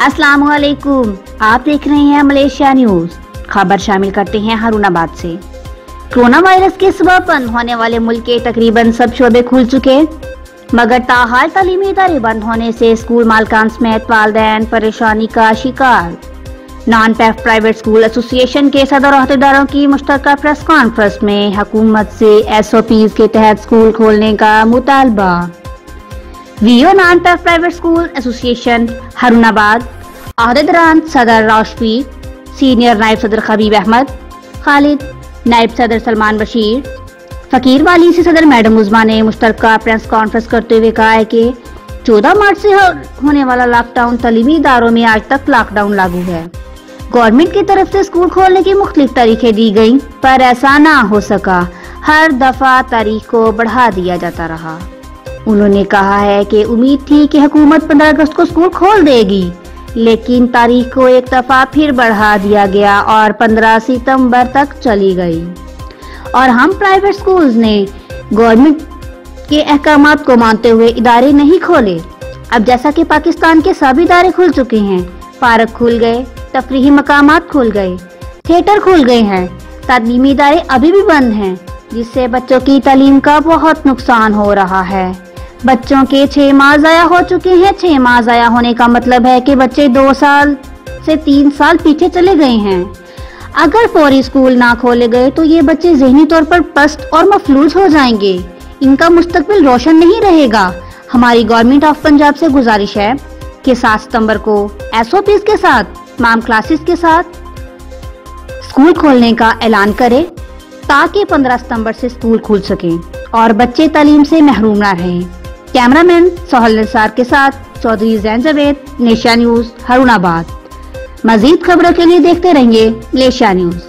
अस्सलामुअलैकुम, आप देख रहे हैं मलेशिया न्यूज। खबर शामिल करते हैं हारूनाबाद से। कोरोना वायरस के सबब बंद होने वाले मुल्क के तकरीबन सब शोबे खुल चुके, मगर ताहाल तालीमी इदारे बंद होने से स्कूल मालकान समेत वालिदैन परेशानी का शिकार। नॉन पैफ प्राइवेट स्कूल एसोसिएशन के सदर अहदेदारों की मुश्तरका प्रेस कॉन्फ्रेंस में हुकूमत से SOPs के तहत स्कूल खोलने का मुतालबा। वीओ नॉन पैफ प्राइवेट स्कूल एसोसिएशन हारूनाबाद अहदेदारान सदर राशफी, सीनियर नायब सदर खबीब अहमद खालिद, नायब सदर सलमान बशीर, फकीर वाली से सदर मैडम उज़मा ने मुश्तरका प्रेस कॉन्फ्रेंस करते हुए कहा है कि 14 मार्च से होने वाला लॉकडाउन तालीमी इदारों में आज तक लॉकडाउन लागू है। गवर्नमेंट की तरफ से स्कूल खोलने की मुख्तलिफ तारीखें दी गयी, पर ऐसा ना हो सका। हर दफा तारीख को बढ़ा दिया जाता रहा। उन्होंने कहा है कि उम्मीद थी कि हुकूमत 15 अगस्त को स्कूल खोल देगी, लेकिन तारीख को एक दफा फिर बढ़ा दिया गया और 15 सितंबर तक चली गई। और हम प्राइवेट स्कूल्स ने गवर्नमेंट के अहकामात को मानते हुए इदारे नहीं खोले। अब जैसा कि पाकिस्तान के सभी इदारे खुल चुके हैं, पार्क खुल गए, तफरीही मकामात खुल गए, थिएटर खुल गए हैं, तालीमी इदारे अभी भी बंद हैं, जिससे बच्चों की तालीम का बहुत नुकसान हो रहा है। बच्चों के 6 माह ज़ाया हो चुके हैं। 6 माह ज़ाया होने का मतलब है कि बच्चे 2 साल से 3 साल पीछे चले गए हैं। अगर फौरी स्कूल ना खोले गए तो ये बच्चे ज़हनी तौर पर पस्त और मफलूज हो जाएंगे। इनका मुस्तकबिल रोशन नहीं रहेगा। हमारी गवर्नमेंट ऑफ पंजाब से गुजारिश है कि 7 सितंबर को SOPs के साथ तमाम क्लासेस के साथ स्कूल खोलने का ऐलान करे, ताकि 15 सितंबर से स्कूल खुल सके और बच्चे तालीम से महरूम ना रहें। कैमरामैन सोहल निसार के साथ चौधरी ज़ैन जावेद, मलेशिया न्यूज हारूनाबाद। मजीद खबरों के लिए देखते रहिए मलेशिया न्यूज।